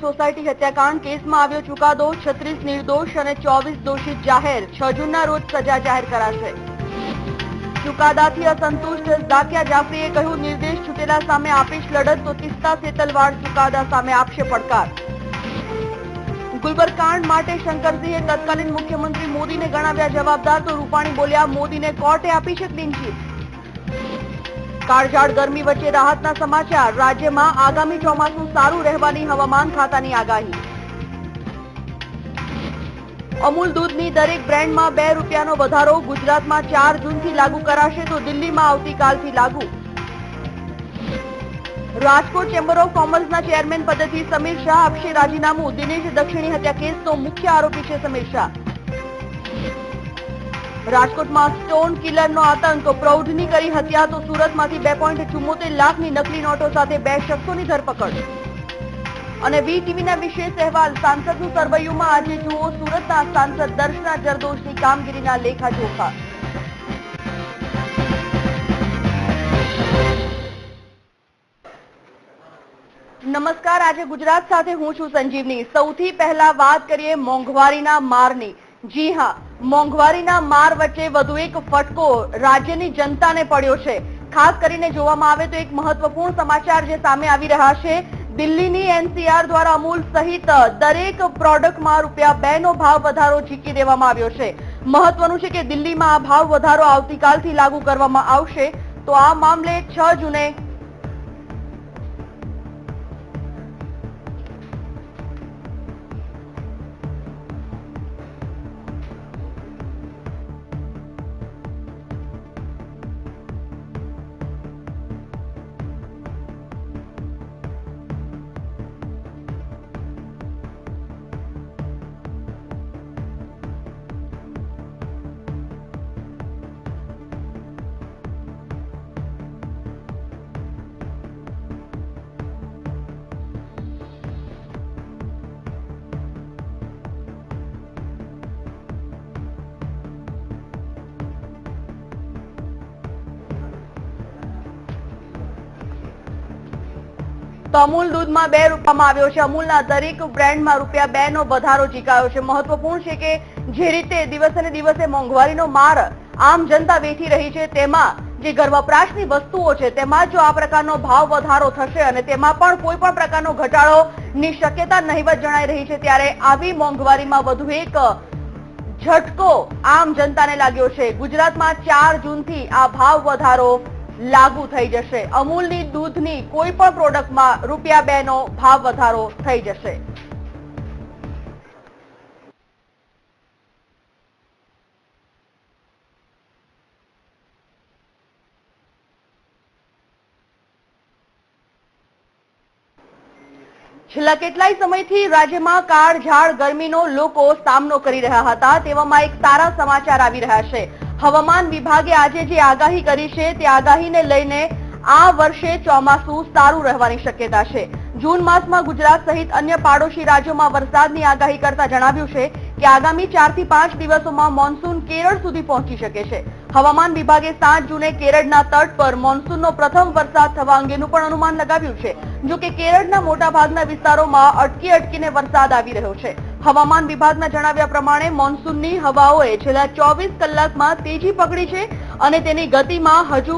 Society હત્યાકાંડ કેસમાં આવ્યો ચુકાદો। 36 નિર્દોષ અને 24 દોષિત જાહેર। 6 જૂનના રોજ સજા જાહેર કરાશે। ચુકાદાથી અસંતુષ્ટ ઝાકિયા જાફરીએ કહ્યું, નિર્દેશ છૂટેલા સામે આપીશ લડત તો તીસ્તા સેતલવાડ ચુકાદા સામે આપશે પડકાર। ગુલબર્ગ કાંડ માટે શંકરસિંહે તત્કાલીન મુખ્યમંત્રી મોદીને ગણાવ્યા જવાબદાર, તો રૂપાણી બોલ્યા, મોદીને કોર્ટે આપી છે ક્લીન ચીટ। કાળઝાળ ગરમી વચ્ચે રાહતના સમાચાર। રાજ્યમાં આગામી ચોમાસું સારું રહેવાની હવામાન ખાતાની આગાહી। અમૂલ દૂધની દરેક બ્રાન્ડમાં ₹2નો વધારો। ગુજરાતમાં 4 જૂનથી લાગુ કરાશે, તો દિલ્હીમાં આવતીકાલથી લાગુ। રાજકોટ ચેમ્બર ઓફ કોમર્સના ચેરમેન પદેથી સમીર શાહ આપશે રાજીનામું। દિનેશ દક્ષિણી હત્યા કેસનો મુખ્ય આરોપી છે સમીર શાહ। રાજકોટમાં સ્ટોન કિલરનો આતંક। પ્રૌઢની કરી હત્યા, તો સુરતમાંથી 2.74 લાખની નકલી નોટો સાથે 2 શખ્સોની ધરપકડ। અને વીટીવીના વિશેષ અહેવાલ, સાંસદનું સરવૈયુમાં આજે જુઓ સુરતના સાંસદ દર્શના જરદોશની કામગીરીના લેખાજોખા। નમસ્કાર, આજે ગુજરાત સાથે હું છું સંજીવની। સૌથી પહેલા વાત કરીએ મોંઘવારીના મારની। જી હા, મોંઘવારીના માર વચ્ચે વધુ એક ફટકો રાજ્યની જનતાને પડ્યો છે। ખાસ કરીને જોવામાં આવે તો એક મહત્વપૂર્ણ સમાચાર જે સામે આવી રહ્યા છે। દિલ્હીની એનસીઆર દ્વારા અમૂલ સહિત દરેક પ્રોડક્ટમાં ₹2નો ભાવ વધારો ઝીકી દેવામાં આવ્યો છે। મહત્વનું છે કે દિલ્હીમાં આ ભાવ વધારો આવતીકાલથી લાગુ કરવામાં આવશે। તો આ મામલે 6 જૂને તો અમૂલ દૂધમાં ₹2 આવ્યો છે। અમૂલના દરેક બ્રાન્ડમાં ₹2નો વધારો ઝીકાયો છે। મહત્વપૂર્ણ છે કે જે રીતે દિવસે ને દિવસે મોંઘવારીનો માર આમ જનતા વેઠી રહી છે, તેમાં જે ઘર વપરાશની વસ્તુઓ છે તેમાં જો આ પ્રકારનો ભાવ વધારો થશે અને તેમાં પણ કોઈ પણ પ્રકારનો ઘટાડોની શક્યતા નહીવત જણાઈ રહી છે, ત્યારે આવી મોંઘવારીમાં વધુ એક ઝટકો આમ જનતાને લાગ્યો છે। ગુજરાતમાં 4 જૂનથી આ ભાવ વધારો લાગુ થઈ જશે। અમૂલની દૂધની કોઈ પણ પ્રોડક્ટમાં ₹2નો ભાવ વધારો થઈ જશે। છેલ્લા કેટલાય સમયથી રાજ્યમાં કાળઝાળ ગરમીનો લોકો સામનો કરી રહ્યા હતા, તેવામાં એક સારા સમાચાર આવી રહ્યા છે। હવામાન વિભાગે આજે જે આગાહી કરી છે તે આગાહીને લઈને આ વર્ષે ચોમાસું સારું રહેવાની શક્યતા છે। જૂન માસમાં ગુજરાત સહિત અન્ય પાડોશી રાજ્યોમાં વરસાદની આગાહી કરતા જણાવ્યું છે કે આગામી 4 થી 5 દિવસોમાં મોન્સૂન કેરળ સુધી પહોંચી શકે છે। હવામાન વિભાગે 7 જૂને કેરળના તટ પર મોન્સૂનનો પ્રથમ વરસાદ થવા અંગેનું પણ અનુમાન લગાવ્યું છે। જો કે કેરળના મોટાભાગના વિસ્તારોમાં અટકીને વરસાદ આવી રહ્યો છે। હવામાન વિભાગના જણાવ્યા પ્રમાણે મોન્સૂનની હવાઓએ છેલ્લા 24 કલાકમાં તેજી પકડી છે અને તેની ગતિમાં હજુ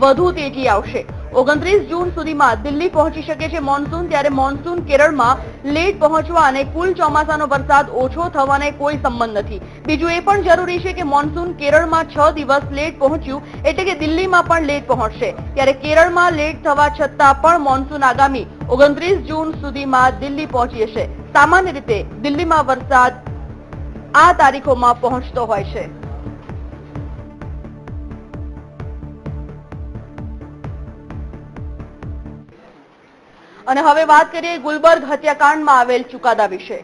વધુ તેજી આવશે। 29 જૂન સુધીમાં દિલ્હી પહોંચી શકે છે મોન્સૂન, ત્યારે મોન્સૂન કેરળમાં લેટ પહોંચવા અને કુલ ચોમાસાનો વરસાદ ઓછો થવાને કોઈ સંબંધ નથી। બીજું એ પણ જરૂરી છે કે મોન્સૂન કેરળમાં 6 દિવસ લેટ પહોંચ્યું એટલે કે દિલ્હીમાં પણ લેટ પહોંચશે, ત્યારે કેરળમાં લેટ થવા છતાં પણ મોન્સૂન આગામી 29 જૂન સુધીમાં દિલ્હી પહોંચી જશે। સામાન્ય રીતે દિલ્હીમાં વરસાદ આ તારીખોમાં પહોંચતો હોય છે। અને હવે વાત કરીએ ગુલબર્ગ હત્યાકાંડમાં આવેલ ચુકાદા વિશે।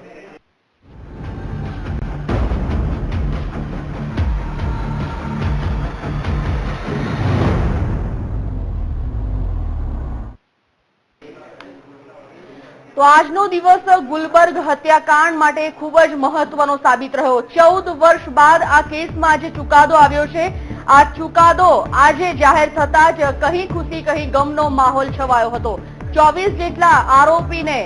તો આજનો દિવસ ગુલબર્ગ હત્યાકાંડ માટે ખૂબ જ મહત્વનો સાબિત રહ્યો। 14 વર્ષ બાદ આ કેસમાં આજે ચુકાદો આવ્યો છે। આ ચુકાદો આજે જાહેર થતા જ કહી ખુશી કહી ગમનો માહોલ છવાયો હતો। 24 જેટલા આરોપીને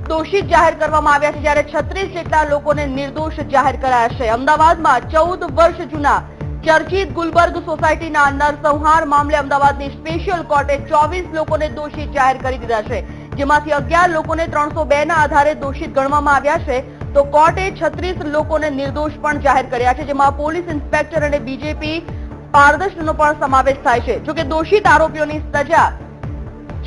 દોષિત જાહેર કરવામાં આવ્યા છે, જ્યારે 36 જેટલા લોકોને નિર્દોષ જાહેર કરાયા છે. અમદાવાદમાં 14 વર્ષ જૂના ચર્ચિત ગુલબર્ગ સોસાયટીના નરસંહાર મામલે અમદાવાદની સ્પેશિયલ કોર્ટે 24 લોકોને દોષિત જાહેર કરી દીધા છે, જેમાંથી 11 લોકોને 302 ના આધારે દોષિત ગણવામાં આવ્યા છે, તો કોર્ટે 36 લોકોને નિર્દોષ પણ જાહેર કર્યા છે, જેમાં પોલીસ ઇન્સ્પેક્ટર અને બીજેપી પારદર્શનો પણ સમાવેશ થાય છે. જોકે દોષિત આરોપીઓની સજા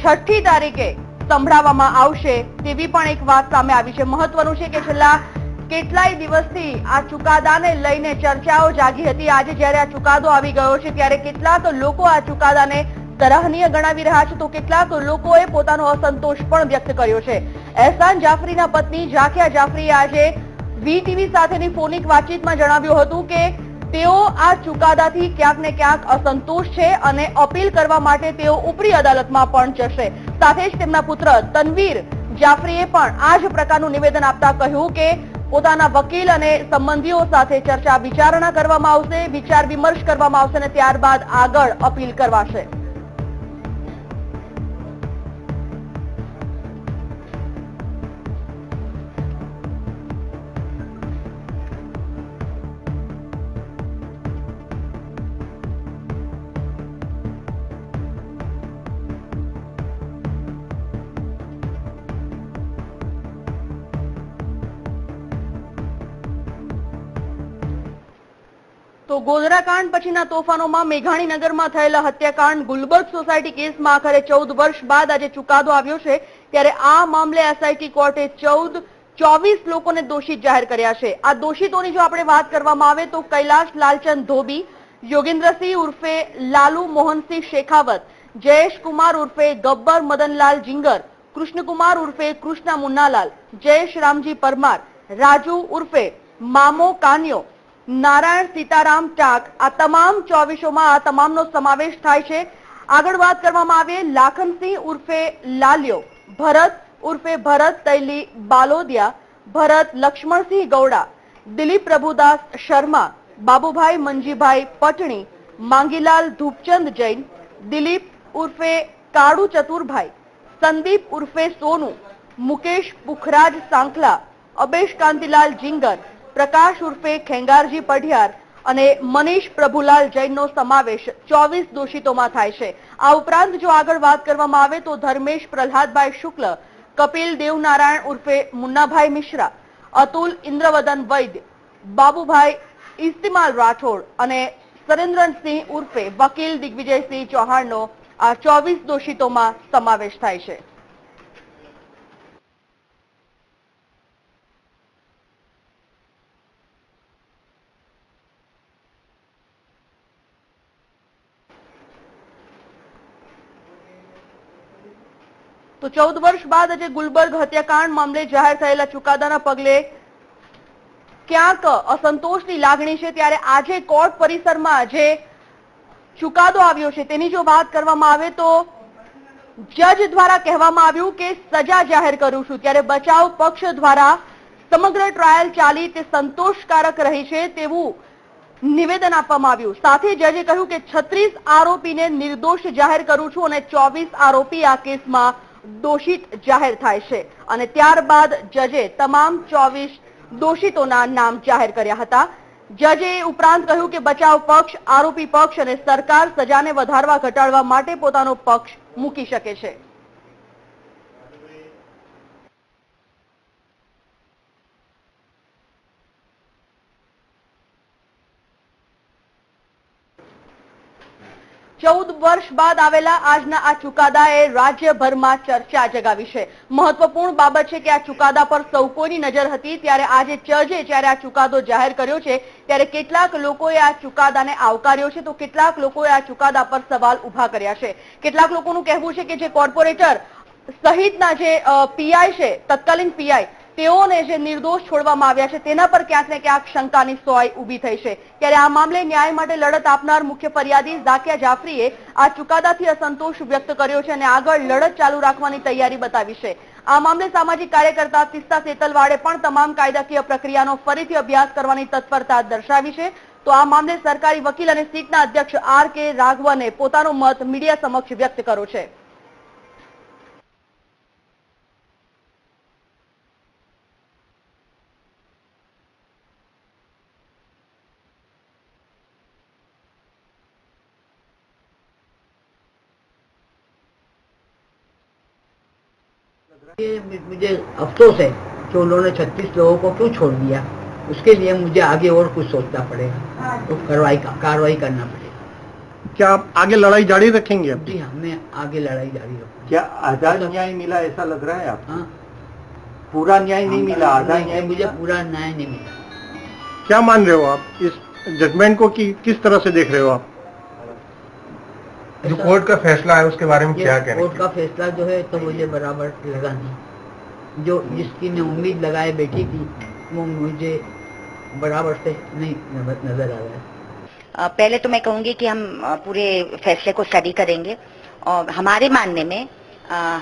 6મી તારીખે સંભળાવવામાં આવશે તેવી પણ એક વાત સામે આવી છે. મહત્વનું છે કે છેલ્લા કેટલાય દિવસથી આ ચુકાદાને લઈને ચર્ચાઓ જાગી હતી. આજે જ્યારે આ ચુકાદો આવી ગયો છે ત્યારે કેટલાક લોકો આ ચુકાદાને સરાહનીય ગણાવી રહ્યા છે, તો કેટલાક લોકોએ પોતાનો અસંતોષ પણ વ્યક્ત કર્યો છે. એહસાન જાફરીના પત્ની ઝાકિયા જાફરીએ આજે વીટીવી સાથેની ફોનિક વાતચીતમાં જણાવ્યું હતું કે તેઓ આ ચુકાદાથી ક્યાંક ને ક્યાંક અસંતોષ છે અને અપીલ કરવા માટે તેઓ ઉપરી અદાલતમાં પણ જશે. સાથે જ તેમના પુત્ર તનવીર જાફરીએ પણ આ જ પ્રકારનું નિવેદન આપતા કહ્યું કે પોતાના વકીલ અને સંબંધીઓ સાથે ચર્ચા વિચારણા કરવામાં આવશે, વિચાર વિમર્શ કરવામાં આવશે અને ત્યારબાદ આગળ અપીલ કરવાશે. તો ગોધરાકાંડ પછીના તોફાનોમાં મેઘાણીનગરમાં થયેલા હત્યાકાંડ ગુલબર્ગ સોસાયટી કેસમાં આખરે 14 વર્ષ બાદ આજે ચુકાદો આવ્યો છે, ત્યારે આ મામલે એસઆઈટી કોર્ટે 24 લોકોને દોષિત જાહેર કર્યા છે. આ દોષિતોની જો આપણે વાત કરવામાં આવે તો કૈલાશ લાલચંદ ધોબી, યોગેન્દ્રસિંહ ઉર્ફે લાલુ મોહનસિંહ શેખાવત, જયેશ કુમાર ઉર્ફે ગબ્બર મદનલાલ જીંગર, કૃષ્ણકુમાર ઉર્ફે કૃષ્ણા મુન્નાલાલ, જયેશ રામજી પરમાર, રાજુ ઉર્ફે મામો કાન્યો, નારાયણ સીતારામ ટાક, આ તમામ 24માં આ તમામનો સમાવેશ થાય છે. આગળ વાત કરવામાં આવે લાખનસિંહ ઉર્ફે લાલ્યો, ભરત ઉર્ફે ભરત તૈલી બાલોદિયા, ભરત લક્ષ્મણસિંહ ગૌડા, દિલીપ પ્રભુદાસ શર્મા, બાબુભાઈ મંજીભાઈ પટણી, માંગીલાલ ધૂપચંદ જૈન, દિલીપ ઉર્ફે કાળુ ચતુરભાઈ, સંદીપ ઉર્ફે સોનુ, મુકેશ પુખરાજ સાંકલા, અબેશ કાંતિલાલ જીંગર, પ્રકાશ ઉર્ફે ખેંગારજી પઢિયાર અને મનીષ પ્રભુલાલ જૈનનો સમાવેશ 24 દોષિતોમાં થાય છે. આ ઉપરાંત જો આગળ વાત કરવામાં આવે તો ધર્મેશ પ્રહલાદભાઈ શુક્લ, કપિલ દેવનારાયણ ઉર્ફે મુન્નાભાઈ મિશ્રા, અતુલ ઇન્દ્રવદન વૈદ્ય, બાબુભાઈ ઇસ્તિમાલ રાઠોડ અને સરેન્દ્રસિંહ ઉર્ફે વકીલ દિગ્વિજયસિંહ ચૌહાણનો આ 24 દોષિતોમાં સમાવેશ થાય છે. તો 14 વર્ષ બાદ આજે ગુલબર્ગ હત્યાકાંડ મામલે જાહેર થયેલા ચુકાદાના પગલે ક્યાંક અસંતોષની લાગણી છે, ત્યારે આજે કોર્ટ પરિસરમાં જે ચુકાદો આવ્યો છે તેની જો વાત કરવામાં આવે તો જજ દ્વારા કહેવામાં આવ્યું કે સજા જાહેર કરું છું, ત્યારે બચાવ પક્ષ દ્વારા સમગ્ર ટ્રાયલ ચાલી તે સંતોષકારક રહી છે તેવું નિવેદન આપવામાં આવ્યું. સાથે જજે કહ્યું કે 36 આરોપીને નિર્દોષ જાહેર કરું છું અને 24 આરોપી આ કેસમાં દોષિત જાહેર થાય છે અને ત્યારબાદ જજે તમામ 24 દોષિતોના નામ જાહેર કર્યા હતા. જજે ઉપરાંત કહ્યું કે બચાવ પક્ષ, આરોપી પક્ષ અને સરકાર સજાને વધારવા ઘટાડવા માટે પોતાનો પક્ષ મૂકી શકે છે. ચૌદ વર્ષ બાદ આવેલા આજના આ ચુકાદાએ રાજ્યભરમાં ચર્ચા જગાવી છે. મહત્વપૂર્ણ બાબત છે કે આ ચુકાદા પર સૌ કોઈની નજર હતી, ત્યારે આજે જજે જ્યારે આ ચુકાદો જાહેર કર્યો છે ત્યારે કેટલાક લોકોએ આ ચુકાદાને આવકાર્યો છે, તો કેટલાક લોકોએ આ ચુકાદા પર સવાલ ઉભા કર્યા છે. કેટલાક લોકોનું કહેવું છે કે જે કોર્પોરેટર સહિતના જે પીઆઈ છે, તત્કાલીન પીઆઈ, તેઓને જે નિર્દોષ છોડવામાં આવ્યા છે તેના પર ક્યાંક ને ક્યાંક શંકાની સોય ઊભી થઈ છે. ત્યારે આ મામલે ન્યાય માટે લડત આપનાર મુખ્ય ફરિયાદી ઝાકિયા જાફરીએ આ ચુકાદાથી અસંતોષ વ્યક્ત કર્યો છે અને આગળ લડત ચાલુ રાખવાની તૈયારી બતાવી છે. આ મામલે સામાજિક કાર્યકર્તા તિસ્તા સેતલવાડે પણ તમામ કાયદાકીય પ્રક્રિયાનો ફરીથી અભ્યાસ કરવાની તત્પરતા દર્શાવી છે. તો આ મામલે સરકારી વકીલ અને સીટના અધ્યક્ષ આર.કે. રાઘવને પોતાનો મત મીડિયા સમક્ષ વ્યક્ત કર્યો છે. ये मुझे अफसोस है कि उन्होंने 36 लोगों को क्यों छोड़ दिया। उसके लिए मुझे आगे और कुछ सोचना पड़ेगा, तो कार्रवाई करना पड़ेगा। क्या आप आगे लड़ाई जारी रखेंगे? जी हाँ, मैं आगे लड़ाई जारी रखूंगा। क्या आधा न्याय मिला ऐसा लग रहा है आपको? पूरा न्याय नहीं मिला, आधा न्याय मुझे पूरा न्याय नहीं मिला। क्या मान रहे हो आप इस जजमेंट को, कि किस तरह से देख रहे हो आप? जो कोर्ट का फैसला है उसके बारे में क्या कहना? कोर्ट का फैसला जो है तो मुझे बराबर लगा नहीं। जो जिसकी मैं उम्मीद लगाए बैठी थी वो मुझे बराबर से नहीं नजर आ रहा है। पहले तो मैं कहूंगी कि हम पूरे फैसले को स्टडी करेंगे और हमारे मानने में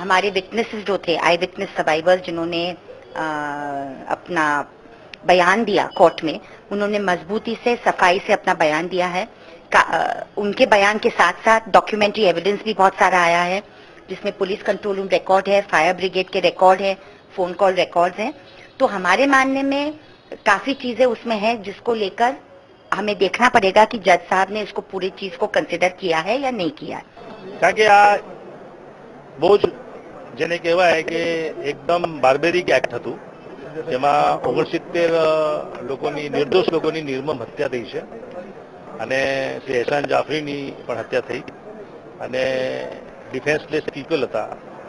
हमारे विटनेसेस जो थे, आई विटनेस सर्वाइवर्स, जिन्होंने अपना बयान दिया कोर्ट में, उन्होंने मजबूती से, सफाई से अपना बयान दिया है। उनके बयान के साथ साथ डॉक्यूमेंट्री एविडेंस भी बहुत सारा आया है, जिसमें पुलिस कंट्रोल रूम रिकॉर्ड है, फायर ब्रिगेड के रिकॉर्ड है, फोन कॉल रिकॉर्ड्स हैं। तो हमारे मानने में काफी चीजें उसमें हैं जिसको लेकर हमें देखना पड़ेगा कि जज साहब ने इसको पूरी चीज को कंसिडर किया है या नहीं किया है। કારણ કે આ બહુ જ જેને કહેવાય કે એકદમ બાર્બેરિક એક્ટ હતું, જેમાં 69 લોકોની, નિર્દોષ લોકોની નિર્મમ હત્યા થઈ છે અને શ્રી એહસાન જાફરીની પણ હત્યા થઈ અને ડિફેન્સલેસ પીપલ હતા,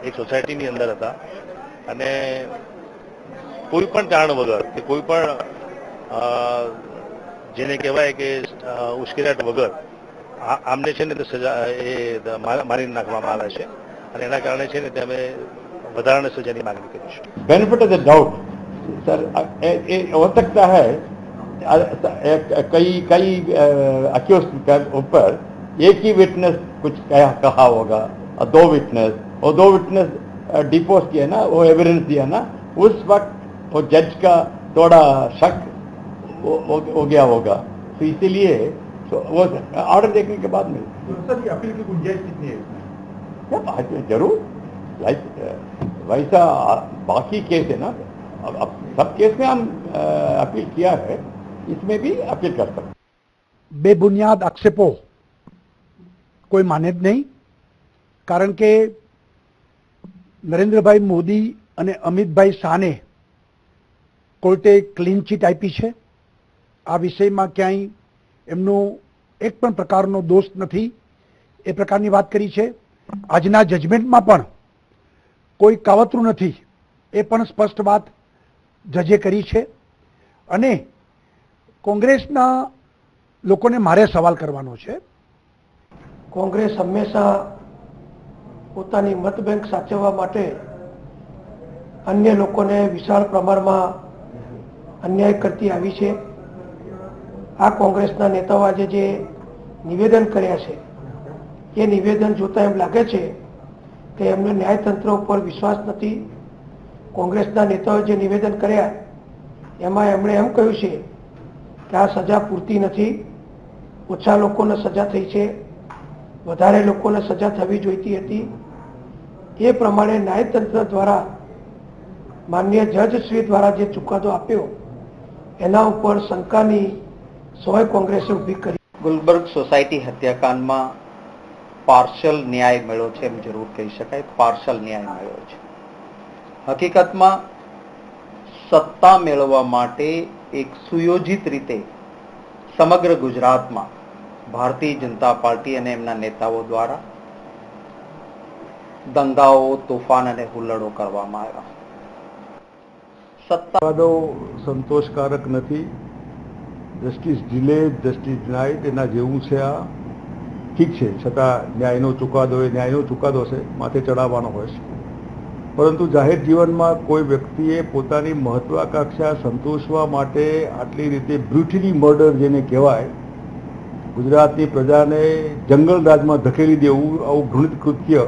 એક સોસાયટીની અંદર હતા અને કોઈ પણ કારણ વગર કે કોઈ પણ જેને કહેવાય કે ઉશ્કેરાટ વગર આમને છે ને તે સજા એ મારી નાખવામાં આવે છે અને એના કારણે છે ને તે અમે વધારાની સજાની માંગણી કરી છે. Benefit of the doubt sir, हो सकता है कई अक्यूज के ऊपर एक ही विटनेस कुछ कहा होगा और दो विटनेस डिपोज किया ना, वो एविडेंस दिया ना, उस वक्त वो जज का थोड़ा शक हो गया होगा, तो इसीलिए वो ऑर्डर देखने के बाद में सर ये अपील की गुंजाइश कितनी है इसमें? जरूर, लाइक वैसा बाकी केस है ना, अब सब केस में हम अपील किया है, इसमें भी अपील कर सकते। बेबुनियाद आक्षेपो कोई माने જ નહીં, કારણ કે નરેન્દ્રભાઈ મોદી અને અમિતભાઈ શાહને કોર્ટે ક્લીન ચીટ આપી છે। આ વિષયમાં ક્યાંય એમનો એક પણ પ્રકારનો દોષ નથી, એ પ્રકારની વાત કરી છે। આજના જજમેન્ટમાં પણ કોઈ કાવતરું નથી, એ પણ સ્પષ્ટ વાત જજે કરી છે। અને કોંગ્રેસના લોકોને મારે સવાલ કરવાનો છે। કોંગ્રેસ હંમેશા પોતાની મત બેંક સાચવવા માટે અન્ય લોકોને વિશાળ પ્રમાણમાં અન્યાય કરતી આવી છે। આ કોંગ્રેસના નેતાઓ આજે જે નિવેદન કર્યા છે, એ નિવેદન જોતા એમ લાગે છે કે એમને ન્યાયતંત્ર ઉપર વિશ્વાસ નથી। કોંગ્રેસના નેતાઓએ જે નિવેદન કર્યા એમાં એમણે એમ કહ્યું છે કે આ સજા પૂરતી નથી, ઓછા લોકોને સજા થઈ છે, વધારે લોકોને સજા થવી જોઈતી હતી। એ પ્રમાણે ન્યાયતંત્ર દ્વારા માનનીય જજશ્રી દ્વારા જે ચુકાદો આપ્યો એના ઉપર શંકાની સોય કોંગ્રેસે ઊભી કરી। ગુલબર્ગ સોસાયટી હત્યાકાંડમાં પાર્શલ ન્યાય મળ્યો છે, એમ જરૂર કહી શકાય। પાર્શલ ન્યાય મળ્યો છે। હકીકતમાં સત્તા મેળવવા માટે એક સુયોજિત રીતે સમગ્ર ગુજરાતમાં ભારતીય जनता પાર્ટી અને એમના નેતાઓ દ્વારા દંગાઓ, તોફાન અને હુલ્લડો કરવામાં આવ્યા। સત્તા સંતોષકારક નથી। જસ્ટિસ ડિલે, જસ્ટિસ ડિનાઇડ એના જેવું છે। આ ઠીક છે, છતાં ન્યાયનો ચુકાદો એ ન્યાયનો ચુકાદો છે, માથે ચડાવવાનો હોય છે। પરંતુ જાહેર જીવનમાં કોઈ વ્યક્તિએ પોતાની મહત્વાકાંક્ષા સંતોષવા માટે આટલી રીતે બ્રુટલી મર્ડર જેને કહેવાય, ગુજરાતની પ્રજાને જંગલ રાજમાં ધકેલી દેવું, આવું ઘૃણિત કૃત્ય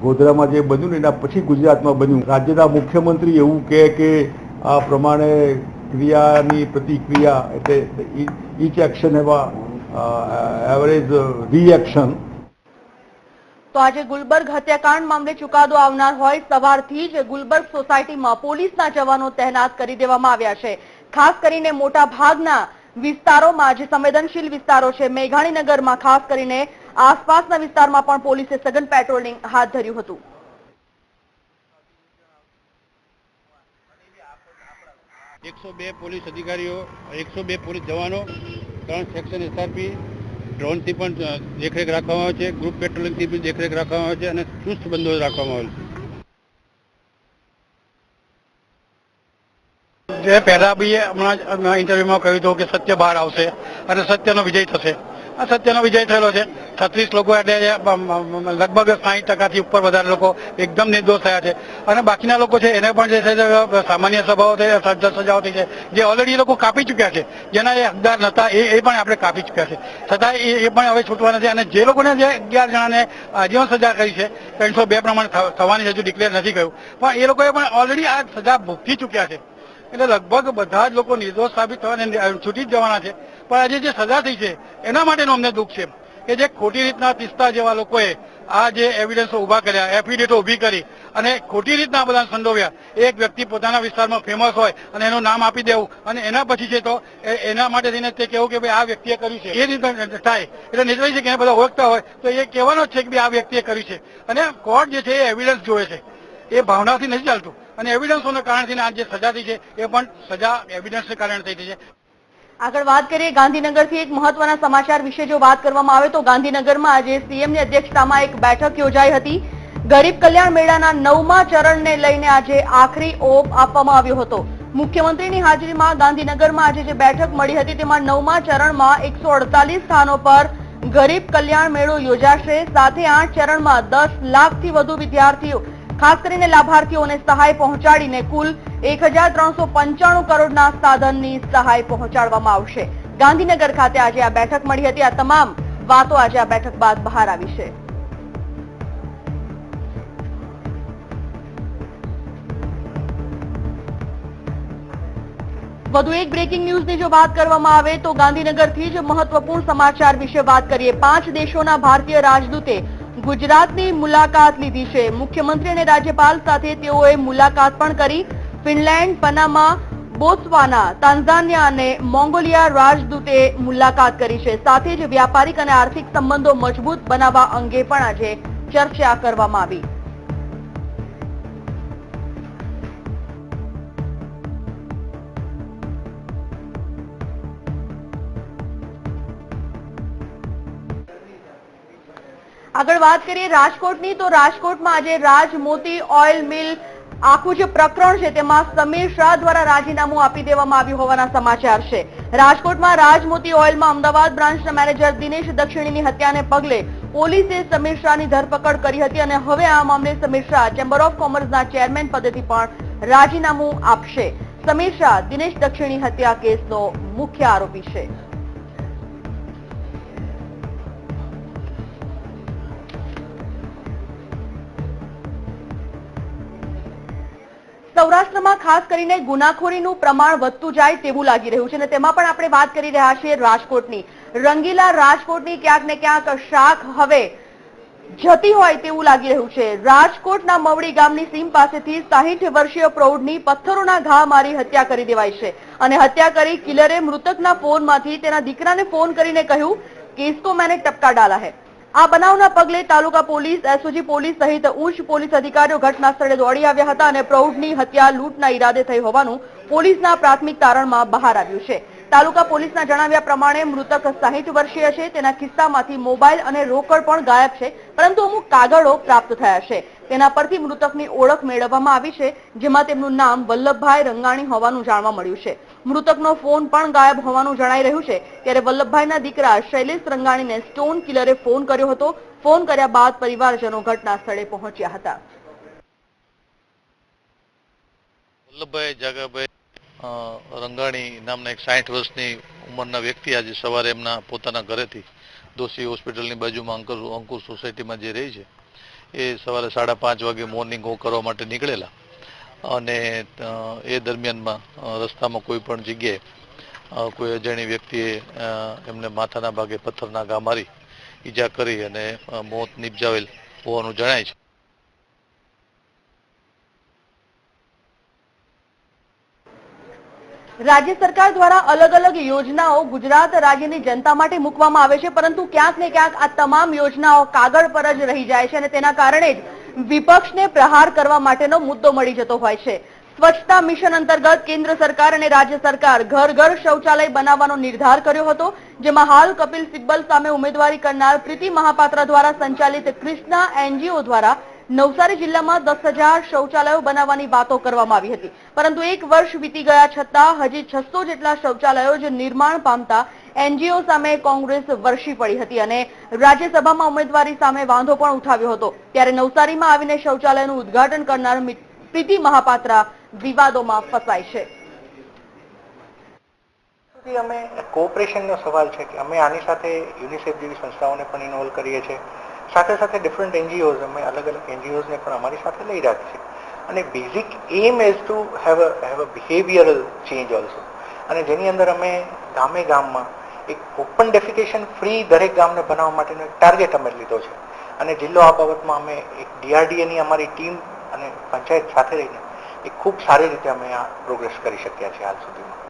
ગોધરામાં જે બન્યું ને એના પછી ગુજરાતમાં બન્યું। રાજ્યના મુખ્યમંત્રી એવું કહે કે આ પ્રમાણે ક્રિયાની પ્રતિક્રિયા એટલે ઈચ એક્શન એવા એવરેજ રિએક્શન। તો આજે ગુલબર્ગ હત્યાકાંડ મામલે ચુકાદો આવનાર હોય સવારથી જ ગુલબર્ગ સોસાયટીમાં પોલીસના જવાનો તહેનાત કરી દેવામાં આવ્યા છે। ખાસ કરીને મોટા ભાગના વિસ્તારોમાં જે સંવેદનશીલ વિસ્તારો છે, મેઘાણીનગરમાં ખાસ કરીને આસપાસના વિસ્તારમાં પણ પોલીસે સઘન પેટ્રોલિંગ હાથ ધર્યું હતું। 102 પોલીસ અધિકારીઓ, 102 પોલીસ જવાનો, 3 સેક્શન SRP, ડ્રોનથી પણ દેખરેખ રાખવામાં આવે છે, ગ્રુપ પેટ્રોલિંગથી પણ દેખરેખ રાખવામાં આવે છે અને ચુસ્ત બંદોબસ્ત રાખવામાં આવે છે. જે પહેલા બી હમણાં ઇન્ટરવ્યુમાં કહ્યું હતું કે સત્ય બહાર આવશે અને સત્યનો વિજય થશે. આ સત્યનો વિજય થયેલો છે. 36 લોકો એટલે લગભગ 60% ઉપર વધારે લોકો એકદમ નિર્દોષ થયા છે અને બાકીના લોકો છે એને પણ જે છે સામાન્ય સજાઓ થઈ છે, જે ઓલરેડી એ લોકો કાપી ચૂક્યા છે, જેના એ હકદાર નહોતા એ પણ આપણે કાપી ચૂક્યા છે. છતાં એ પણ હવે છૂટવા નથી અને જે લોકોને જે 11 જણાને આજીવન સજા કરી છે 302 પ્રમાણે થવાની હજુ ડિક્લેર નથી કહ્યું, પણ એ લોકોએ પણ ઓલરેડી આ સજા ભોગવી ચૂક્યા છે. એટલે લગભગ બધા જ લોકો નિર્દોષ સાબિત થવાને છૂટી જ જવાના છે. પણ આજે જે સજા થઈ છે એના માટેનું અમને દુઃખ છે કે જે ખોટી રીતના તિસ્તા જેવા લોકોએ આ જે એવિડન્સો ઉભા કર્યા, એફિડેવિટો ઉભી કરી અને ખોટી રીતના બધા સંડોવ્યા. એક વ્યક્તિ પોતાના વિસ્તારમાં ફેમસ હોય અને એનું નામ આપી દેવું અને એના પછી છે તો એના માટે થઈને તે કહેવું કે ભાઈ આ વ્યક્તિએ કર્યું છે, એ રીતે થાય એટલે નિર્ણય છે કે એને બધા ઓળખતા હોય તો એ કહેવાનો જ છે કે ભાઈ આ વ્યક્તિએ કર્યું છે. અને કોર્ટ જે છે એ એવિડન્સ જોવે છે, એ ભાવનાથી નથી ચાલતું અને એવિડન્સોના કારણથી આ જે સજા થઈ છે એ પણ સજા એવિડન્સને કારણે થઈ છે. આગળ વાત કરીએ ગાંધીનગરથી એક મહત્વના સમાચાર વિશે જો વાત કરવામાં આવે તો ગાંધીનગરમાં આજે સીએમની અધ્યક્ષતામાં એક બેઠક યોજાઈ હતી. ગરીબ કલ્યાણ મેળાના 9મા ચરણને લઈને આજે આખરી ઓપ આપવામાં આવ્યો હતો. મુખ્યમંત્રીની હાજરીમાં ગાંધીનગરમાં આજે જે બેઠક મળી હતી તેમાં 9મા ચરણમાં 148 સ્થાનો પર ગરીબ કલ્યાણ મેળો યોજાશે. સાથે 8 ચરણમાં 10 લાખથી વધુ વિદ્યાર્થીઓ ખાસ કરીને લાભાર્થીઓને સહાય પહોંચાડીને કુલ 1395 કરોડના સાધનની સહાય પહોંચાડવામાં આવશે. ગાંધીનગર ખાતે આજે આ બેઠક મળી હતી. આ તમામ વાતો આજે આ બેઠક બાદ બહાર આવી છે. વધુ એક બ્રેકિંગ ન્યૂઝની જો વાત કરવામાં આવે તો ગાંધીનગરથી જ મહત્વપૂર્ણ સમાચાર વિશે વાત કરીએ. 5 દેશોના ભારતીય રાજદૂતે ગુજરાતની મુલાકાત લીધી છે. મુખ્યમંત્રી અને રાજ્યપાલ સાથે તેઓએ મુલાકાત પણ કરી. ફિનલેન્ડ, પનામા, બોત્સવાના, તાન્ઝાનિયા અને મોંગોલિયા રાજદૂતે મુલાકાત કરી છે. સાથે જ વ્યાપારિક અને આર્થિક સંબંધો મજબૂત બનાવવા અંગે પણ આજે ચર્ચા કરવામાં આવી. આગળ વાત કરીએ રાજકોટની તો રાજકોટમાં આજે રાજમોતી ઓઇલ મિલ આખું જે પ્રકરણ છે તેમાં સમીર શાહ દ્વારા રાજીનામું આપી દેવામાં આવ્યું હોવાના સમાચાર છે. રાજકોટમાં રાજમોતી ઓઇલમાં અમદાવાદ બ્રાન્ચના મેનેજર દિનેશ દક્ષિણીની હત્યાને પગલે પોલીસે સમીર શાહની ધરપકડ કરી હતી અને હવે આ મામલે સમીર શાહ ચેમ્બર ઓફ કોમર્સના ચેરમેન પદેથી પણ રાજીનામું આપશે. સમીર શાહ દિનેશ દક્ષિણી હત્યા કેસનો મુખ્ય આરોપી છે. સૌરાષ્ટ્રમાં ખાસ કરીને ગુનાખોરીનું પ્રમાણ વધતું જાય તેવું લાગી રહ્યું છે અને તેમાં પણ આપણે વાત કરી રહ્યા છીએ રાજકોટની. રંગીલા રાજકોટની ક્યાંક ને ક્યાંક શાખ હવે જતી હોય તેવું લાગી રહ્યું છે. રાજકોટના મવડી ગામની સીમ પાસેથી 60 વર્ષીય પ્રૌઢની પથ્થરોના ઘા મારી હત્યા કરી દેવાઈ છે અને હત્યા કરી કિલરે મૃતકના ફોનમાંથી તેના દીકરાને ફોન કરીને કહ્યું કે इसको मैंने टपका डाला है. આ બનાવના પગલે તાલુકા પોલીસ, એસઓજી પોલીસ સહિત ઉચ્ચ પોલીસ અધિકારીઓ ઘટના સ્થળે દોડી આવ્યા હતા અને પ્રૌઢની હત્યા લૂંટના ઈરાદે થઈ હોવાનું પોલીસના પ્રાથમિક તારણમાં બહાર આવ્યું છે. તાલુકા પોલીસના જણાવ્યા પ્રમાણે મૃતક 60 વર્ષીય છે. તેના ખિસ્સામાંથી મોબાઈલ અને રોકડ પણ ગાયબ છે, પરંતુ અમુક કાગળો પ્રાપ્ત થયા છે. તેના પરથી મૃતકની ઓળખ મેળવવામાં આવી છે, જેમાં તેમનું નામ વલ્લભભાઈ રંગાણી હોવાનું જાણવા મળ્યું છે. મૃતકનો ફોન પણ ગાયબ હોવાનું જણાઈ રહ્યું છે. ત્યારે વલ્લભભાઈના દીકરા શૈલેષ રંગાણીને સ્ટોન કિલરે ફોન કર્યો હતો. ફોન કર્યા બાદ પરિવારજનો ઘટના સ્થળે પહોંચ્યા હતા. વલ્લભભાઈ જાગાભાઈ રંગાણી નામના એક 60 વર્ષની ઉંમરના વ્યક્તિ આજે સવારે એમના પોતાના ઘરેથી દોશી હોસ્પિટલની બાજુમાં અંકુર સોસાયટીમાં જે રહી છે એ સવારે 5:30 વાગે મોર્નિંગ વોક કરવા માટે નીકળેલા અને એ દરમિયાનમાં રસ્તામાં કોઈ પણ જગ્યાએ કોઈ અજાણી વ્યક્તિએ એમને માથાના ભાગે પથ્થરના ઘા મારી ઈજા કરી અને મોત નિપજાવેલ હોવાનું જણાય છે. રાજ્ય સરકાર દ્વારા અલગ અલગ યોજનાઓ ગુજરાત રાજ્યની જનતા માટે મૂકવામાં આવે છે, પરંતુ ક્યાંક ને ક્યાંક આ તમામ યોજનાઓ કાગળ પર જ રહી જાય છે અને તેના કારણે જ વિપક્ષને પ્રહાર કરવા માટેનો મુદ્દો મળી જતો હોય છે. સ્વચ્છતા મિશન અંતર્ગત કેન્દ્ર સરકાર અને રાજ્ય સરકાર ઘર ઘર શૌચાલય બનાવવાનો નિર્ધાર કર્યો હતો, જેમાં હાલ કપિલ સિબ્બલ સામે ઉમેદવારી કરનાર પ્રીતિ મહાપાત્ર દ્વારા સંચાલિત ક્રિષ્ના એનજીઓ દ્વારા નવસારી જિલ્લામાં 10,000 શૌચાલયો બનાવવાની વાતો કરવામાં આવી હતી, પરંતુ 1 વર્ષ વીતી ગયા છતાં હજી 600 જેટલા શૌચાલયો જ નિર્માણ પામતા એનજીઓ સામે કોંગ્રેસ વરસી પડી હતી અને રાજ્યસભામાં ઉમેદવારી સામે વાંધો પણ ઉઠાવ્યો હતો। ત્યારે નવસારીમાં આવીને શૌચાલયનું ઉદ્ઘાટન કરનાર પ્રીતિ મહાપાત્રા વિવાદોમાં ફસાય છે। અમે કોઓપરેશનનો સવાલ છે કે અમે આની સાથે યુનિસેફ જેવી સંસ્થાઓને પણ ઇન્વોલ્વ કરીએ છીએ, સાથે સાથે ડિફરન્ટ એનજીઓઝ, અમે અલગ અલગ એનજીઓઝને પણ અમારી સાથે લઈ રહ્યા છીએ અને basic aim is to have a behavioural change also, અને જેની અંદર અમે ગામે ગામમાં એક ઓપન ડેફિકેશન ફ્રી દરેક ગામને બનાવવા માટેનો એક ટાર્ગેટ અમે લીધો છે અને જિલ્લો આ બાબતમાં અમે એક ડીઆરડીએની અમારી ટીમ અને પંચાયત સાથે રહીને એક ખૂબ સારી રીતે અમે આ પ્રોગ્રેસ કરી શક્યા છીએ હાલ સુધીમાં।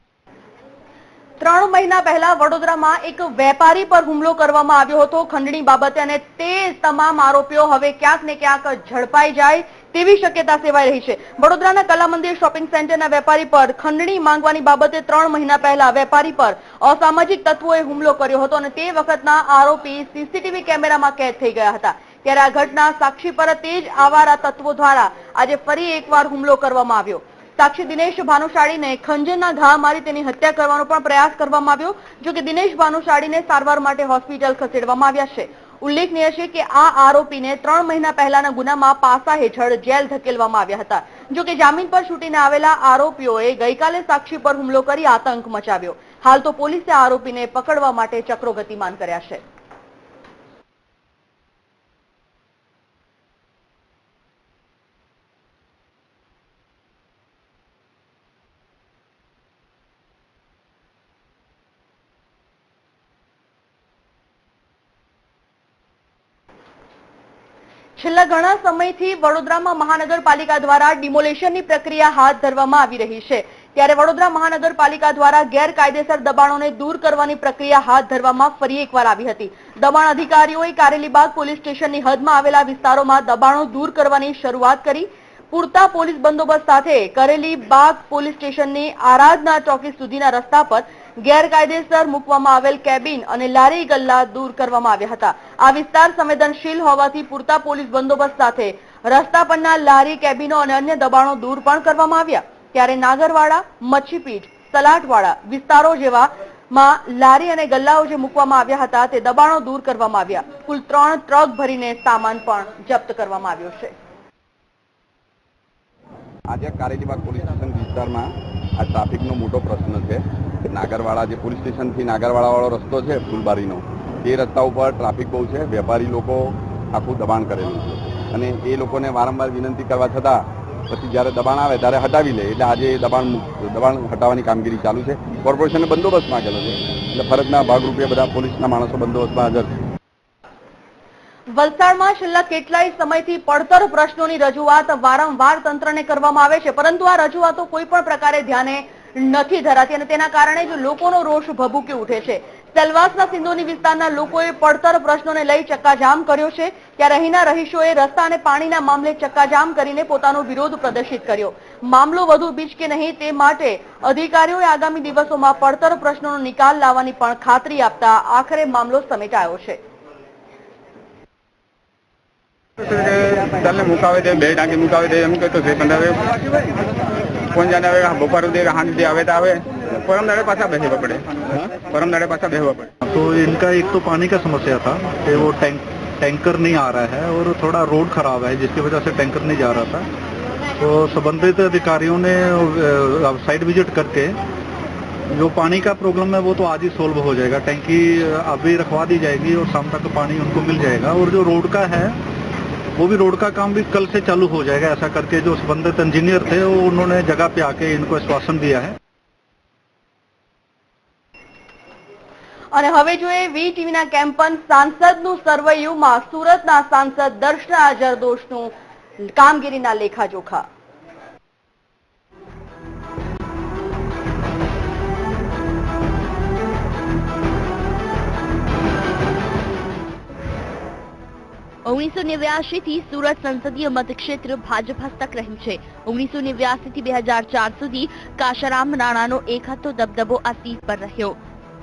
3 મહિના પહેલા વડોદરામાં એક વેપારી પર હુમલો કરવામાં આવ્યો હતો ખંડણી બાબતે, અને તે તમામ આરોપીઓ હવે ક્યાંક ને ક્યાંક ઝડપાઈ જાય તેવી શક્યતા સેવાઈ રહી છે। વડોદરાના કલા મંદિર શોપિંગ સેન્ટરના વેપારી પર ખંડણી માંગવાની બાબતે 3 મહિના પહેલા વેપારી પર અસામાજિક તત્વોએ હુમલો કર્યો હતો અને તે વખતના આરોપી સીસીટીવી કેમેરામાં કેદ થઈ ગયા હતા। ત્યારે આ ઘટના સાક્ષી પર તે જ આવારા તત્વો દ્વારા આજે ફરી એકવાર હુમલો કરવામાં આવ્યો। સાક્ષી દિનેશ ભાનુશાળીને ખંજરના ઘા મારી તેની હત્યા કરવાનો પણ પ્રયાસ કરવામાં આવ્યો, જો કે દિનેશ ભાનુશાળીને સારવાર માટે હોસ્પિટલ ખસેડવામાં આવ્યા છે। ઉલ્લેખનીય છે કે આ આરોપીને 3 મહિના પહેલાના ગુનામાં પાસા હેઠળ જેલ ધકેલવામાં આવ્યા હતા, જો કે જામીન પર છૂટીને આવેલા આરોપીઓએ ગઈકાલે સાક્ષી પર હુમલો કરી આતંક મચાવ્યો। હાલ તો પોલીસે આરોપીને પકડવા માટે ચક્રો ગતિમાન કર્યા છે। છેલ્લા ઘણા સમયથી વડોદરામાં મહાનગરપાલિકા દ્વારા ડિમોલેશનની પ્રક્રિયા હાથ ધરવામાં આવી રહી છે। ત્યારે વડોદરા મહાનગરપાલિકા દ્વારા ગેરકાયદેસર દબાણોને દૂર કરવાની પ્રક્રિયા હાથ ધરવામાં ફરી એકવાર આવી હતી। દબાણ અધિકારીઓએ કારેલીબાગ પોલીસ સ્ટેશનની હદમાં આવેલા વિસ્તારોમાં દબાણો દૂર કરવાની શરૂઆત કરી। પૂરતા પોલીસ બંદોબસ્ત સાથે કારેલીબાગ પોલીસ સ્ટેશનની આરાધના ચોકી સુધીના રસ્તા પર ગેરકાયદેસર મૂકવામાં આવેલ કેબિન અને લારી ગલ્લા દૂર કરવામાં આવ્યા હતા। આ વિસ્તાર સંવેદનશીલ હોવાથી પૂરતા પોલીસ બંદોબસ્ત સાથે રસ્તા પરના લારી, કેબિનો અને અન્ય દબાણો દૂર પણ કરવામાં આવ્યા। ત્યારે નાગરવાડા, મચ્છીપીઠ, સલાટવાડા વિસ્તારો જેવામાં લારી અને ગલ્લાઓ જે મૂકવામાં આવ્યા હતા તે દબાણો દૂર કરવામાં આવ્યા। કુલ 3 ટ્રક ભરીને સામાન પણ જપ્ત કરવામાં આવ્યો છે। આજે કારેલીબાગ પોલીસ સ્ટેશન વિસ્તારમાં આ ટ્રાફિકનો મોટો પ્રશ્ન છે। નાગરવાડા જે પોલીસ સ્ટેશનથી નાગરવાડાવાળો રસ્તો છે ફૂલબારીનો, તે રસ્તા ઉપર ટ્રાફિક બહુ છે, વેપારી લોકો આખું દબાણ કરેલું છે અને એ લોકોને વારંવાર વિનંતી કરવા છતાં પછી જ્યારે દબાણ આવે ત્યારે હટાવી લે, એટલે આજે દબાણ હટાવવાની કામગીરી ચાલુ છે। કોર્પોરેશને બંદોબસ્ત માંગેલો છે, એટલે ફરજના ભાગરૂપે બધા પોલીસના માણસો બંદોબસ્તમાં હાજર છે। વલસાડમાં છેલ્લા કેટલાય સમયથી પડતર પ્રશ્નોની રજૂઆત વારંવાર તંત્રને કરવામાં આવે છે, પરંતુ આ રજૂઆતો કોઈ પણ પ્રકારે ધ્યાને નથી ધરાતી અને તેના કારણે જ લોકોનો રોષ ભભૂકી ઉઠે છે। સેલવાસના સિંધોની વિસ્તારના લોકોએ પડતર પ્રશ્નોને લઈ ચક્કાજામ કર્યો છે, ત્યારે અહીંના રહીશોએ રસ્તા અને પાણીના મામલે ચક્કાજામ કરીને પોતાનો વિરોધ પ્રદર્શિત કર્યો। મામલો વધુ બીચકે નહીં તે માટે અધિકારીઓએ આગામી દિવસોમાં પડતર પ્રશ્નોનો નિકાલ લાવવાની પણ ખાતરી આપતા આખરે મામલો સમેટાયો છે। મુકાવે દે, 2 ટાંકી મુકાવે દે એમ કહેતો છે, પણ હવે કોણ જાણે હવે બપોર સુધી હાંજ આવે તો આવે, परम दाड़े पासा बेहवा पड़े, परम दाड़े पासा बेहवा पड़े। तो इनका एक तो पानी का समस्या था कि वो टैंकर नहीं आ रहा है और थोड़ा रोड खराब है जिसकी वजह से टैंकर नहीं जा रहा था। तो संबंधित अधिकारियों ने साइट विजिट करके जो पानी का प्रॉब्लम है वो तो आज ही सोल्व हो जाएगा, टैंकी अभी रखवा दी जाएगी और शाम तक पानी उनको मिल जाएगा। और जो रोड का है वो भी रोड का काम भी कल से चालू हो जाएगा, ऐसा करके जो संबंधित इंजीनियर थे वो उन्होंने जगह पे आके इनको आश्वासन दिया है। અને હવે જોઈએ વીટીવીના કેમ્પન સાંસદનું સર્વૈયુમાં સુરતના સાંસદ દર્શના જરદોશનું કામગીરીના લેખાજોખા। 1989 થી સુરત સંસદીય મતક્ષેત્ર ભાજપ હસ્તક રહ્યું છે. 1989 થી 2004 સુધી કાશારામ રાણાનો એક હતો દબદબો આ સીટ પર રહ્યો.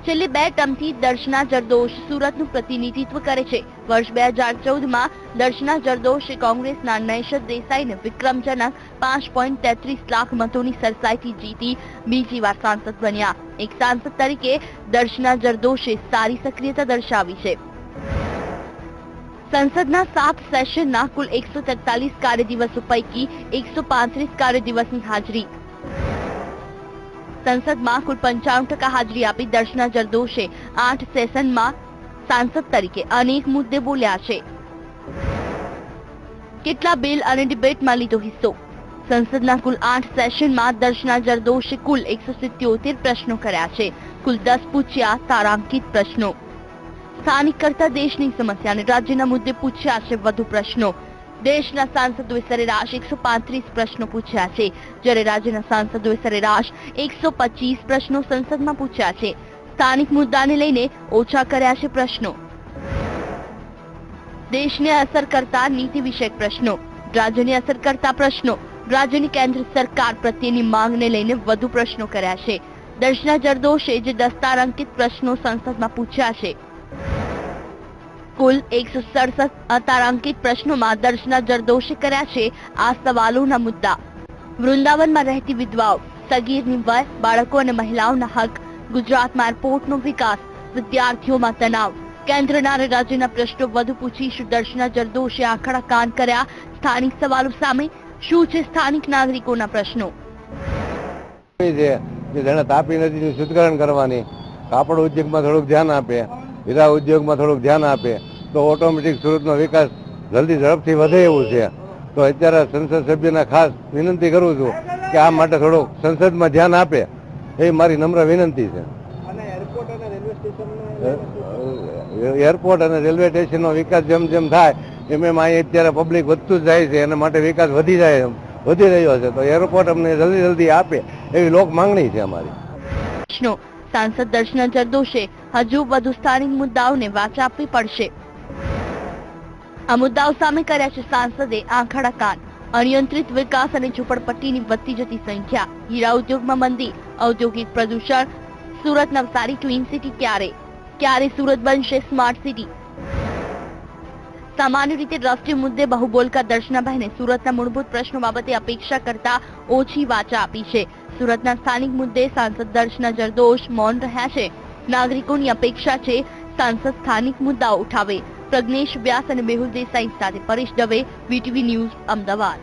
છેલ્લી 2 ટર્મથી દર્શના જરદોશ સુરતનું પ્રતિનિધિત્વ કરે છે. વર્ષ 2014માં દર્શના જરદોશે કોંગ્રેસના નૈશદ દેસાઈને વિક્રમજનક 5.33 લાખ મતોની સરસાઈથી જીતી બીજી વાર સાંસદ બન્યા. એક સાંસદ તરીકે દર્શના જરદોશે સારી સક્રિયતા દર્શાવી છે. સંસદના 7 સેશનના કુલ 143 કાર્યદિવસો પૈકી 135 કાર્યદિવસની હાજરી. સંસદમાં કુલ 95% હાજરી આપી દર્શના જરદોશે 8 સેશનમાં સાંસદ તરીકે અનેક મુદ્દે બોલ્યા છે. કેટલા બિલ અને ડિબેટમાં લીધો હિસ્સો. સંસદના કુલ 8 સેશનમાં દર્શના જરદોશે કુલ 177 પ્રશ્નો કર્યા છે. કુલ 10 પૂછ્યા તારાંકિત પ્રશ્નો. સ્થાનિક કરતા દેશની સમસ્યા અને રાજ્યના મુદ્દે પૂછ્યા છે વધુ પ્રશ્નો. દેશના સાંસદોએ સરેરાશ 135 પ્રશ્નો પૂછ્યા છે, જ્યારે રાજ્યના સાંસદોએ સરેરાશ 125 પ્રશ્નો સંસદમાં પૂછ્યા છે. સ્થાનિક મુદ્દાને લઈને ઓછા કર્યા છે પ્રશ્નો. દેશને અસર કરતા નીતિ વિષયક પ્રશ્નો, રાજ્યને અસર કરતા પ્રશ્નો, રાજ્યની કેન્દ્ર સરકાર પ્રત્યેની માંગને લઈને વધુ પ્રશ્નો કર્યા છે. દર્શના જરદોશે જે 10 તારાંકિત પ્રશ્નો સંસદમાં પૂછ્યા છે. કુલ 167 તારાંકિત પ્રશ્નોમાં દર્શના જરદોશે કર્યા છે આ સવાલોના મુદ્દા. વૃંદાવનમાં રહેતી વિધવાઓ, સગીરની વય, બાળકો અને મહિલાઓના હક, ગુજરાતમાં એરપોર્ટનો વિકાસ, વિદ્યાર્થીઓમાં તણાવ, કેન્દ્રના અને રાજ્યના પ્રશ્નો વધુ પૂછીશું. દર્શના જરદોશે આંકડા કાન કર્યા સ્થાનિક સવાલો સામે. શું છે સ્થાનિક નાગરિકોના પ્રશ્નો? તાપી નદીનું શુદ્ધિકરણ કરવાની, કાપડ ઉદ્યોગમાં થોડુંક ધ્યાન આપે, હીરા ઉદ્યોગમાં થોડુંક ધ્યાન આપે તો ઓટોમેટિક સુરતનો વિકાસ જલ્દી ઝડપથી વધે એવું છે. તો અત્યારે સંસદ સભ્યને ખાસ વિનંતી કરું છું કે આ માટે થોડુંક સંસદમાં ધ્યાન આપે એ મારી નમ્ર વિનંતી છે. એરપોર્ટ અને રેલવે સ્ટેશનનો વિકાસ જેમ જેમ થાય એમ એમ અહીં અત્યારે પબ્લિક વધતું જ જાય છે, એના માટે વિકાસ વધી રહ્યો છે. તો એરપોર્ટ અમને જલ્દી આપે એવી લોક માંગણી છે અમારી. સાંસદ દર્શના જરદોશે હજુ વધુ સ્થાનિક મુદ્દાઓને વાચા આપવી પડશે. આ મુદ્દાઓ સામે કર્યા છે સાંસદે આંખડા કાન. અનિયંત્રિત વિકાસ અને ઝૂંપડપટ્ટીની વધતી જતી સંખ્યા, હીરા ઉદ્યોગમાં મંદી, ઔદ્યોગિક પ્રદૂષણ, સુરત નવસારી ટ્વિન સિટી ક્યારે સુરત બનશે સ્માર્ટ સિટી. સામાન્ય રીતે રાષ્ટ્રીય મુદ્દે બહુ બોલકા દર્શનાબહેને સુરતના મૂળભૂત પ્રશ્નો બાબતે અપેક્ષા કરતા ઓછી વાચા આપી છે. સુરતના સ્થાનિક મુદ્દે સાંસદ દર્શના જરદોશ મૌન રહ્યા છે. નાગરિકોની અપેક્ષા છે સાંસદ સ્થાનિક મુદ્દાઓ ઉઠાવે. પ્રજ્ઞેશ વ્યાસ અને મેહુલ દેસાઈ સાથે પરેશ દવે, વીટીવી ન્યૂઝ, અમદાવાદ.